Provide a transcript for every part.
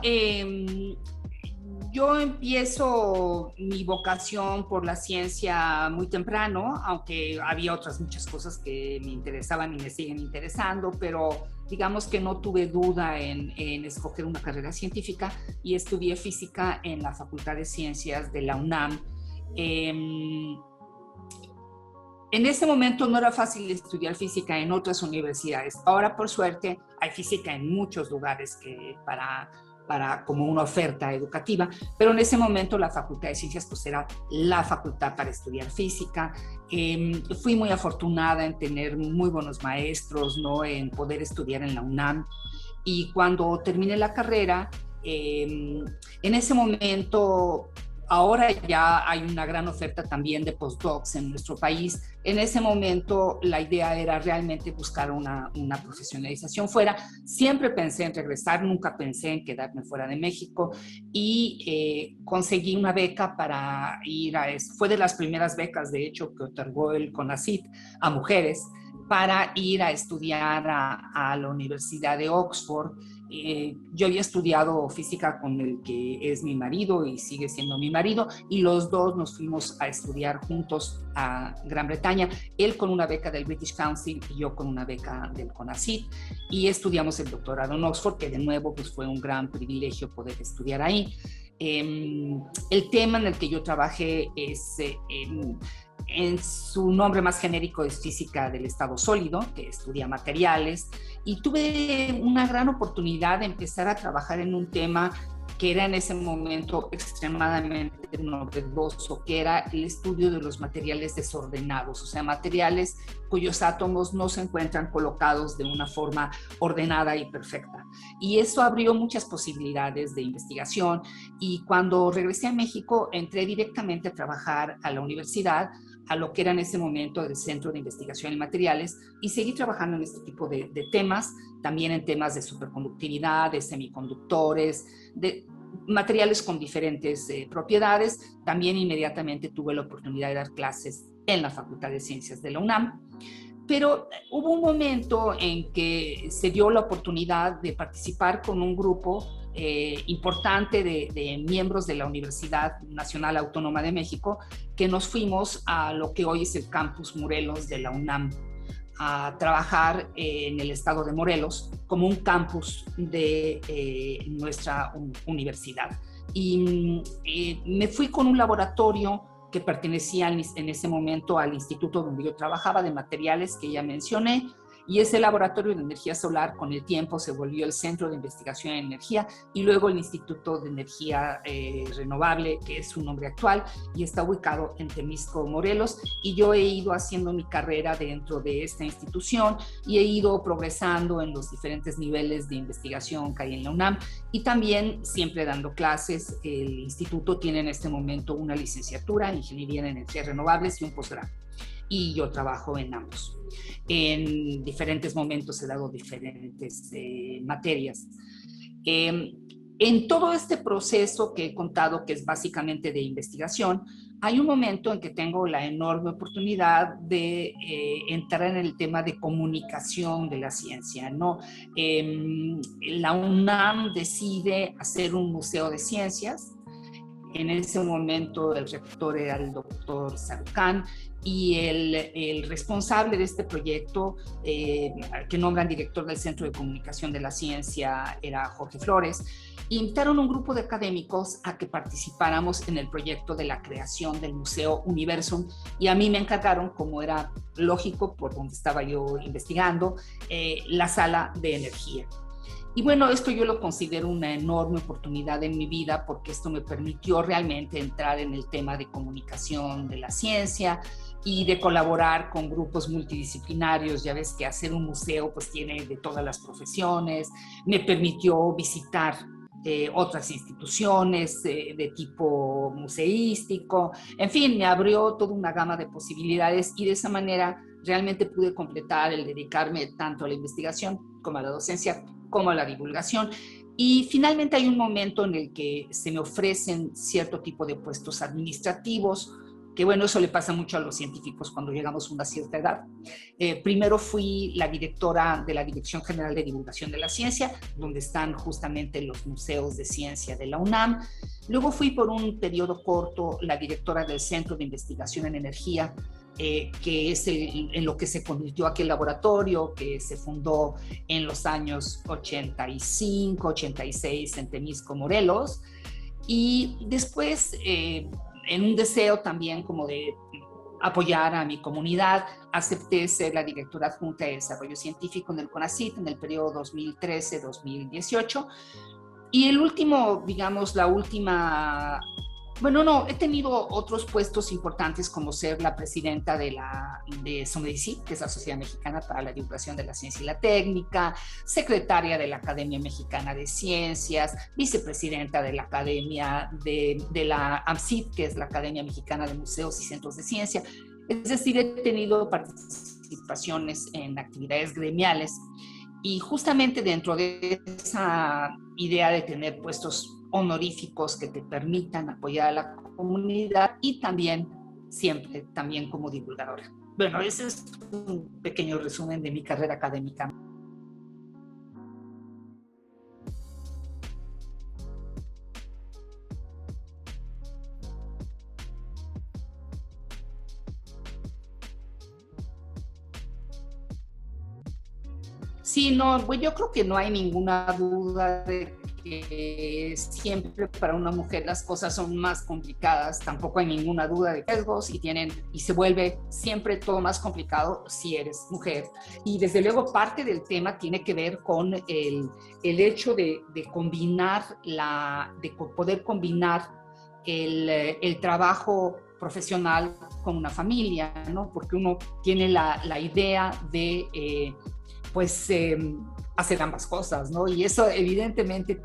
Eh, yo empiezo mi vocación por la ciencia muy temprano, aunque había otras muchas cosas que me interesaban y me siguen interesando, pero digamos que no tuve duda en escoger una carrera científica y estudié física en la Facultad de Ciencias de la UNAM. Eh, en ese momento no era fácil estudiar física en otras universidades. Ahora, por suerte, hay física en muchos lugares como una oferta educativa, pero en ese momento la Facultad de Ciencias pues era la facultad para estudiar física. Fui muy afortunada en tener muy buenos maestros, ¿no? En poder estudiar en la UNAM. Y cuando terminé la carrera, en ese momento, ahora ya hay una gran oferta también de postdocs en nuestro país. En ese momento la idea era realmente buscar una profesionalización fuera. Siempre pensé en regresar, nunca pensé en quedarme fuera de México y conseguí una beca para ir a eso. Fue de las primeras becas, de hecho, que otorgó el CONACYT a mujeres para ir a estudiar a la Universidad de Oxford. Yo había estudiado física con el que es mi marido y sigue siendo mi marido, y los dos nos fuimos a estudiar juntos a Gran Bretaña, él con una beca del British Council y yo con una beca del CONACYT, y estudiamos el doctorado en Oxford, que de nuevo pues fue un gran privilegio poder estudiar ahí. El tema en el que yo trabajé es en su nombre más genérico es física del estado sólido, que estudia materiales, y tuve una gran oportunidad de empezar a trabajar en un tema que era en ese momento extremadamente novedoso, que era el estudio de los materiales desordenados, o sea, materiales cuyos átomos no se encuentran colocados de una forma ordenada y perfecta. Y eso abrió muchas posibilidades de investigación, y cuando regresé a México entré directamente a trabajar a la universidad, a lo que era en ese momento el Centro de Investigación en Materiales, y seguí trabajando en este tipo de temas, también en temas de superconductividad, de semiconductores, de materiales con diferentes propiedades. También inmediatamente tuve la oportunidad de dar clases en la Facultad de Ciencias de la UNAM. Pero hubo un momento en que se dio la oportunidad de participar con un grupo importante de miembros de la Universidad Nacional Autónoma de México, que nos fuimos a lo que hoy es el Campus Morelos de la UNAM, a trabajar en el estado de Morelos como un campus de nuestra universidad. Y me fui con un laboratorio que pertenecía en ese momento al instituto donde yo trabajaba de materiales que ya mencioné, y ese laboratorio de energía solar con el tiempo se volvió el Centro de Investigación en Energía y luego el Instituto de Energía Renovable, que es su nombre actual, y está ubicado en Temisco, Morelos, y yo he ido haciendo mi carrera dentro de esta institución y he ido progresando en los diferentes niveles de investigación que hay en la UNAM, y también siempre dando clases. El instituto tiene en este momento una licenciatura en Ingeniería en Energías Renovables y un posgrado, y yo trabajo en ambos. En diferentes momentos he dado diferentes materias. En todo este proceso que he contado, que es básicamente de investigación, hay un momento en que tengo la enorme oportunidad de entrar en el tema de comunicación de la ciencia, ¿no? La UNAM decide hacer un museo de ciencias. En ese momento el rector era el doctor Sarucán, y el responsable de este proyecto, que nombran director del Centro de Comunicación de la Ciencia, era Jorge Flores. Invitaron un grupo de académicos a que participáramos en el proyecto de la creación del Museo Universum, y a mí me encargaron, como era lógico por donde estaba yo investigando, la sala de energía. Y bueno, esto yo lo considero una enorme oportunidad en mi vida, porque esto me permitió realmente entrar en el tema de comunicación de la ciencia y de colaborar con grupos multidisciplinarios. Ya ves que hacer un museo pues tiene de todas las profesiones. Me permitió visitar otras instituciones de tipo museístico. En fin, me abrió toda una gama de posibilidades, y de esa manera realmente pude completar el dedicarme tanto a la investigación como a la docencia como a la divulgación. Y finalmente hay un momento en el que se me ofrecen cierto tipo de puestos administrativos que bueno, eso le pasa mucho a los científicos cuando llegamos a una cierta edad. Primero fui la directora de la Dirección General de Divulgación de la Ciencia, donde están justamente los museos de ciencia de la UNAM. Luego fui por un periodo corto la directora del Centro de Investigación en Energía, que es en lo que se convirtió aquel laboratorio que se fundó en los años 85, 86 en Temisco, Morelos. Y después, en un deseo también como de apoyar a mi comunidad, acepté ser la directora adjunta de Desarrollo Científico en el CONACYT en el periodo 2013-2018. Y el último, digamos, la última... Bueno, no, he tenido otros puestos importantes como ser la presidenta de SOMEDICIT, que es la Sociedad Mexicana para la Divulgación de la Ciencia y la Técnica, secretaria de la Academia Mexicana de Ciencias, vicepresidenta de la Academia de la AMCIT, que es la Academia Mexicana de Museos y Centros de Ciencia. Es decir, he tenido participaciones en actividades gremiales y justamente dentro de esa idea de tener puestos honoríficos que te permitan apoyar a la comunidad y también, siempre, también como divulgadora. Bueno, ese es un pequeño resumen de mi carrera académica. Sí, no, pues yo creo que no hay ninguna duda de que siempre para una mujer las cosas son más complicadas, tampoco hay ninguna duda de riesgos y se vuelve siempre todo más complicado si eres mujer. Y desde luego parte del tema tiene que ver con el hecho de combinar, de poder combinar el trabajo profesional con una familia, ¿no? Porque uno tiene la idea de hacer ambas cosas, ¿no? Y eso evidentemente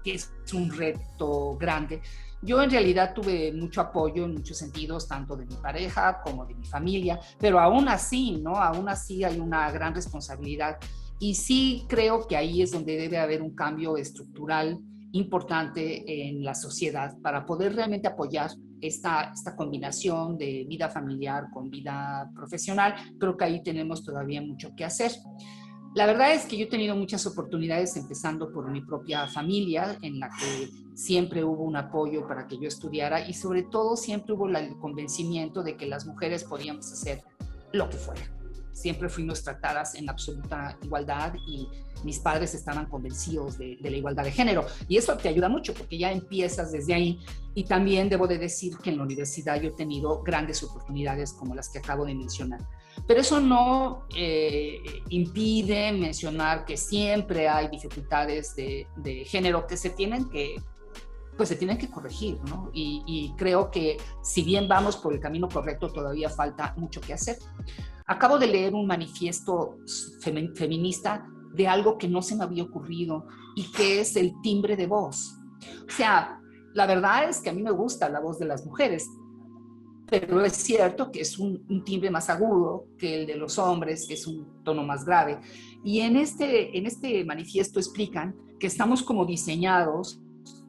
es un reto grande. Yo en realidad tuve mucho apoyo en muchos sentidos, tanto de mi pareja como de mi familia, pero aún así, ¿no? Aún así hay una gran responsabilidad. Y sí creo que ahí es donde debe haber un cambio estructural importante en la sociedad para poder realmente apoyar esta combinación de vida familiar con vida profesional. Creo que ahí tenemos todavía mucho que hacer. La verdad es que yo he tenido muchas oportunidades, empezando por mi propia familia, en la que siempre hubo un apoyo para que yo estudiara y sobre todo siempre hubo el convencimiento de que las mujeres podíamos hacer lo que fuera. Siempre fuimos tratadas en absoluta igualdad y mis padres estaban convencidos de la igualdad de género. Y eso te ayuda mucho porque ya empiezas desde ahí. Y también debo de decir que en la universidad yo he tenido grandes oportunidades como las que acabo de mencionar. Pero eso no impide mencionar que siempre hay dificultades de género que se tienen que corregir, ¿no? Y creo que si bien vamos por el camino correcto, todavía falta mucho que hacer. Acabo de leer un manifiesto feminista de algo que no se me había ocurrido y que es el timbre de voz. O sea, la verdad es que a mí me gusta la voz de las mujeres, pero es cierto que es un timbre más agudo que el de los hombres, que es un tono más grave. Y en este manifiesto explican que estamos como diseñados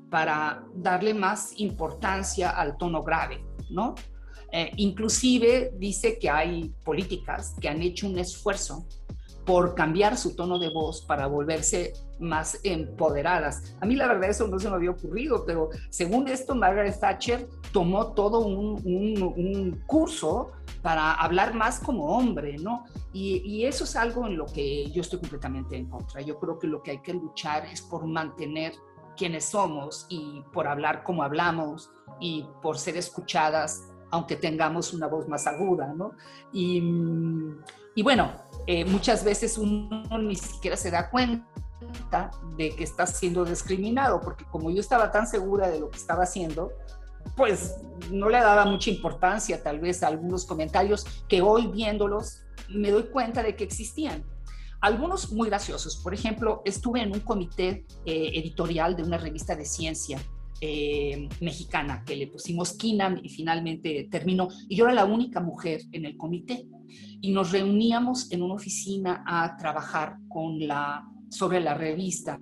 para darle más importancia al tono grave, ¿no? Inclusive dice que hay políticas que han hecho un esfuerzo por cambiar su tono de voz para volverse más empoderadas. A mí la verdad eso no se me había ocurrido, pero según esto Margaret Thatcher tomó todo un curso para hablar más como hombre, ¿no? Y eso es algo en lo que yo estoy completamente en contra. Yo creo que lo que hay que luchar es por mantener quienes somos y por hablar como hablamos y por ser escuchadas aunque tengamos una voz más aguda, ¿no? Y bueno, muchas veces uno ni siquiera se da cuenta de que está siendo discriminado, porque como yo estaba tan segura de lo que estaba haciendo, pues no le daba mucha importancia tal vez a algunos comentarios que hoy viéndolos me doy cuenta de que existían. Algunos muy graciosos. Por ejemplo, estuve en un comité editorial de una revista de ciencia mexicana que le pusimos Kinam y finalmente terminó. Y yo era la única mujer en el comité. Y nos reuníamos en una oficina a trabajar sobre la revista.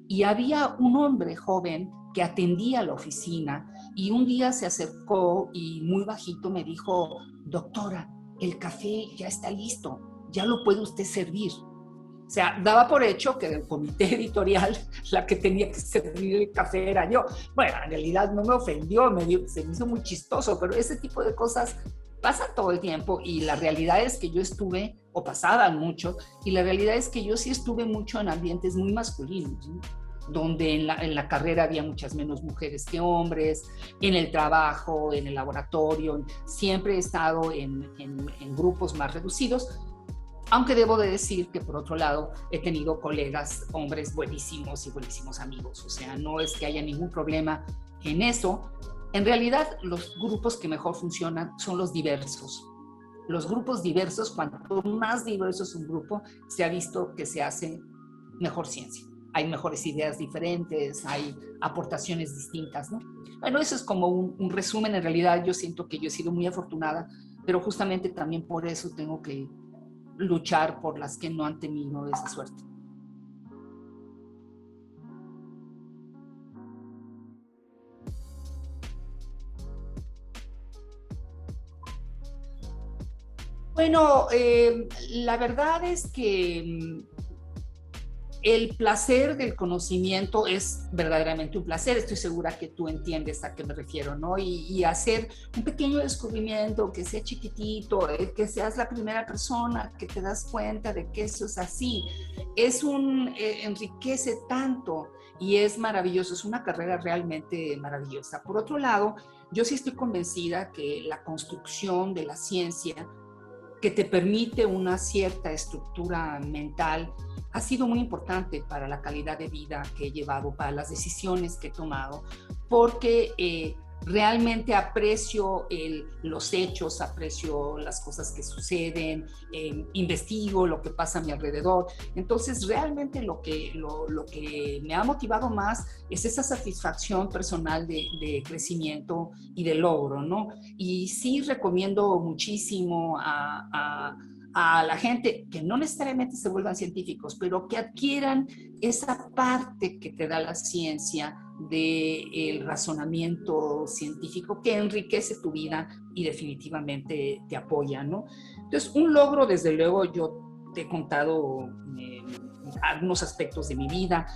Y había un hombre joven que atendía la oficina Y un día se acercó y muy bajito me dijo, doctora, el café ya está listo, ya lo puede usted servir. O sea, daba por hecho que del comité editorial la que tenía que servir el café era yo. Bueno, en realidad no me ofendió, se me hizo muy chistoso, pero ese tipo de cosas pasan todo el tiempo y la realidad es que yo estuve, o pasaban mucho, y la realidad es que yo sí estuve mucho en ambientes muy masculinos, ¿no? Donde en la carrera había muchas menos mujeres que hombres, en el trabajo, en el laboratorio, siempre he estado en grupos más reducidos, aunque debo de decir que por otro lado he tenido colegas, hombres buenísimos y buenísimos amigos, o sea, no es que haya ningún problema en eso. En realidad, los grupos que mejor funcionan son los diversos. Los grupos diversos, cuanto más diverso es un grupo, se ha visto que se hace mejor ciencia. Hay mejores ideas diferentes, hay aportaciones distintas, ¿no? Bueno, eso es como un resumen. En realidad, yo siento que yo he sido muy afortunada, pero justamente también por eso tengo que luchar por las que no han tenido esa suerte. Bueno, la verdad es que el placer del conocimiento es verdaderamente un placer. Estoy segura que tú entiendes a qué me refiero, ¿no? Y hacer un pequeño descubrimiento, que sea chiquitito, que seas la primera persona que te das cuenta de que eso es así, enriquece tanto y es maravilloso. Es una carrera realmente maravillosa. Por otro lado, yo sí estoy convencida que la construcción de la ciencia que te permite una cierta estructura mental, ha sido muy importante para la calidad de vida que he llevado, para las decisiones que he tomado, porque realmente aprecio los hechos, aprecio las cosas que suceden, investigo lo que pasa a mi alrededor. Entonces, realmente lo que me ha motivado más es esa satisfacción personal de crecimiento y de logro, ¿no? Y sí recomiendo muchísimo a la gente que no necesariamente se vuelvan científicos, pero que adquieran esa parte que te da la ciencia del razonamiento científico que enriquece tu vida y definitivamente te apoya, ¿no? Entonces, un logro, desde luego, yo te he contado algunos aspectos de mi vida.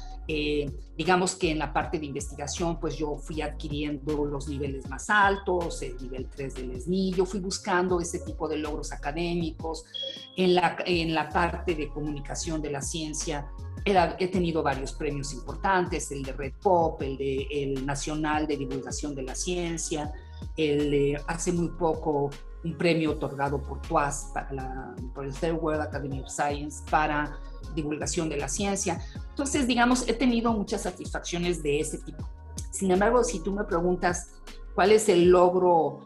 Digamos que en la parte de investigación, pues yo fui adquiriendo los niveles más altos, el nivel 3 del SNI, yo fui buscando ese tipo de logros académicos. En la parte de comunicación de la ciencia, he tenido varios premios importantes, el de Red Pop, el Nacional de Divulgación de la Ciencia, hace muy poco un premio otorgado por TWAS, por el Third World Academy of Science, para divulgación de la ciencia. Entonces, digamos, he tenido muchas satisfacciones de ese tipo. Sin embargo, si tú me preguntas cuál es el logro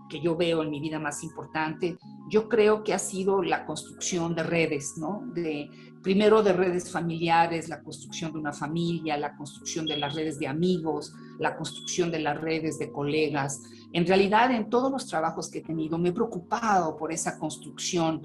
que yo veo en mi vida más importante, yo creo que ha sido la construcción de redes, ¿no? Primero de redes familiares, la construcción de una familia, la construcción de las redes de amigos, la construcción de las redes de colegas. En realidad, en todos los trabajos que he tenido, me he preocupado por esa construcción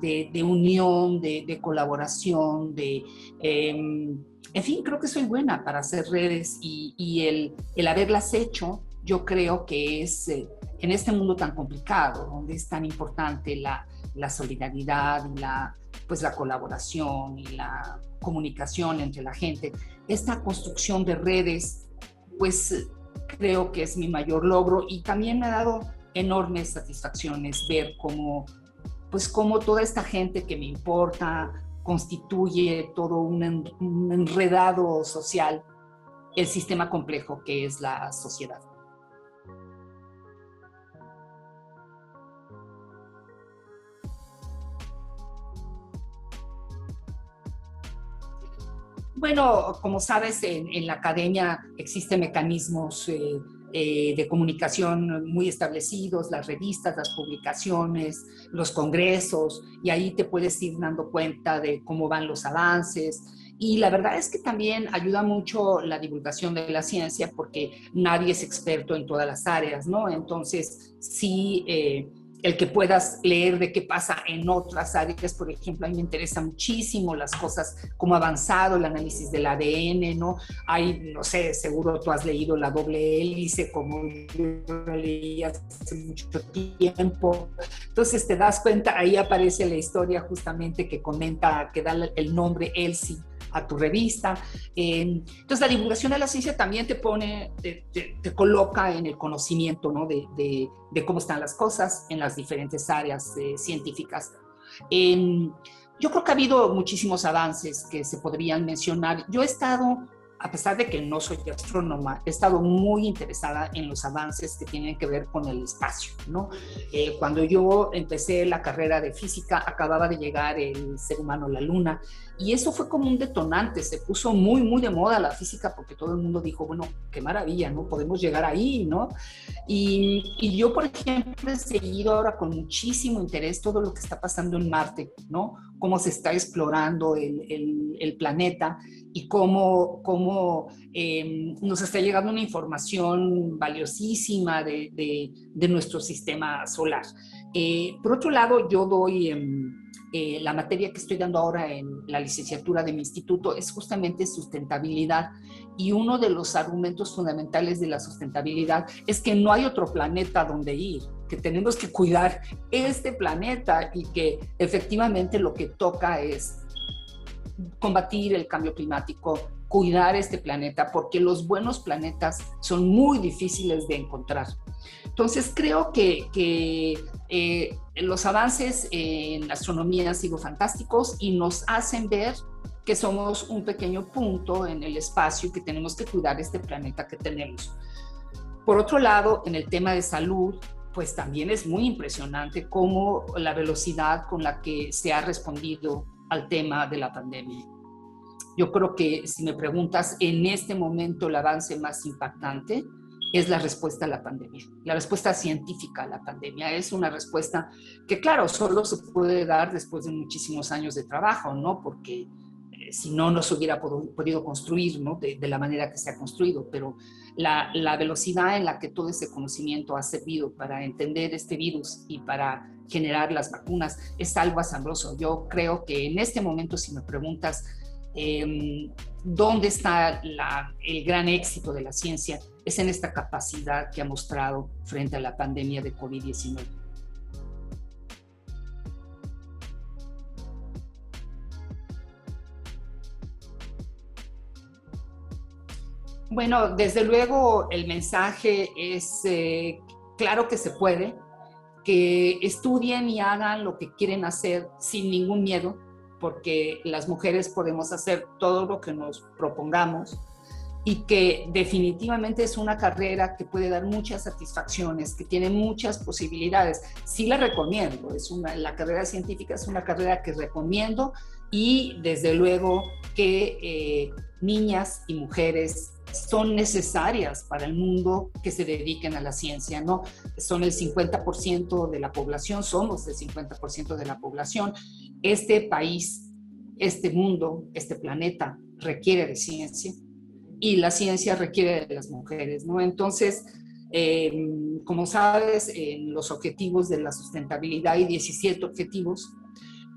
de unión, de colaboración, en fin, creo que soy buena para hacer redes y el haberlas hecho, yo creo que es en este mundo tan complicado, donde es tan importante la solidaridad y pues la colaboración y la comunicación entre la gente, esta construcción de redes, pues creo que es mi mayor logro y también me ha dado enormes satisfacciones ver cómo toda esta gente que me importa constituye todo un enredado social, el sistema complejo que es la sociedad. Bueno, como sabes, en la academia existen mecanismos de comunicación muy establecidos, las revistas, las publicaciones, los congresos, y ahí te puedes ir dando cuenta de cómo van los avances. Y la verdad es que también ayuda mucho la divulgación de la ciencia porque nadie es experto en todas las áreas, ¿no? Entonces, sí, el que puedas leer de qué pasa en otras áreas. Por ejemplo, a mí me interesa muchísimo las cosas, cómo ha avanzado el análisis del ADN, ¿no? Hay, no sé, seguro tú has leído La doble hélice, como yo leí hace mucho tiempo. Entonces te das cuenta, ahí aparece la historia justamente que comenta, que da el nombre Elsie a tu revista. Entonces la divulgación de la ciencia también te pone, te coloca en el conocimiento, ¿no? de cómo están las cosas en las diferentes áreas científicas. Yo creo que ha habido muchísimos avances que se podrían mencionar. Yo he estado, a pesar de que no soy astrónoma, he estado muy interesada en los avances que tienen que ver con el espacio, ¿no? Cuando yo empecé la carrera de física, acababa de llegar el ser humano a la Luna, y eso fue como un detonante. Se puso muy, muy de moda la física porque todo el mundo dijo, bueno, qué maravilla, ¿no? Podemos llegar ahí, ¿no? Y yo, por ejemplo, he seguido ahora con muchísimo interés todo lo que está pasando en Marte, ¿no? Cómo se está explorando el planeta y cómo nos está llegando una información valiosísima de nuestro sistema solar. Por otro lado, yo doy la materia que estoy dando ahora en la licenciatura de mi instituto es justamente sustentabilidad, y uno de los argumentos fundamentales de la sustentabilidad es que no hay otro planeta donde ir, que tenemos que cuidar este planeta y que efectivamente lo que toca es combatir el cambio climático, cuidar este planeta, porque los buenos planetas son muy difíciles de encontrar. Entonces creo que los avances en la astronomía han sido fantásticos y nos hacen ver que somos un pequeño punto en el espacio y que tenemos que cuidar este planeta que tenemos. Por otro lado, en el tema de salud, pues también es muy impresionante cómo la velocidad con la que se ha respondido al tema de la pandemia. Yo creo que si me preguntas, en este momento el avance más impactante es la respuesta a la pandemia, la respuesta científica a la pandemia. Es una respuesta que, claro, solo se puede dar después de muchísimos años de trabajo, ¿no? Porque si no, no se hubiera podido construir, ¿no? De la manera que se ha construido, pero la velocidad en la que todo ese conocimiento ha servido para entender este virus y para generar las vacunas es algo asombroso. Yo creo que en este momento, si me preguntas dónde está el gran éxito de la ciencia, es en esta capacidad que ha mostrado frente a la pandemia de COVID-19. Bueno, desde luego el mensaje es claro que se puede, que estudien y hagan lo que quieren hacer sin ningún miedo, porque las mujeres podemos hacer todo lo que nos propongamos y que definitivamente es una carrera que puede dar muchas satisfacciones, que tiene muchas posibilidades. Sí la recomiendo, la carrera científica es una carrera que recomiendo, y desde luego que niñas y mujeres son necesarias para el mundo que se dediquen a la ciencia, ¿no? Son el 50% de la población, somos el 50% de la población. Este país, este mundo, este planeta requiere de ciencia, y la ciencia requiere de las mujeres, ¿no? Entonces, como sabes, en los objetivos de la sustentabilidad hay 17 objetivos.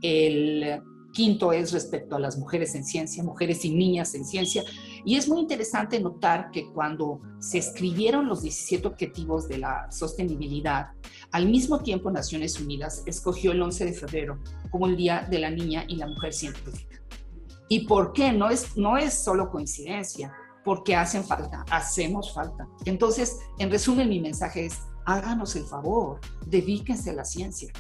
El quinto es respecto a las mujeres en ciencia, mujeres y niñas en ciencia. Y es muy interesante notar que cuando se escribieron los 17 objetivos de la sostenibilidad, al mismo tiempo Naciones Unidas escogió el 11 de febrero como el Día de la Niña y la Mujer Científica. ¿Y por qué? No es solo coincidencia, porque hacen falta, hacemos falta. Entonces, en resumen, mi mensaje es: háganos el favor, dedíquense a la ciencia.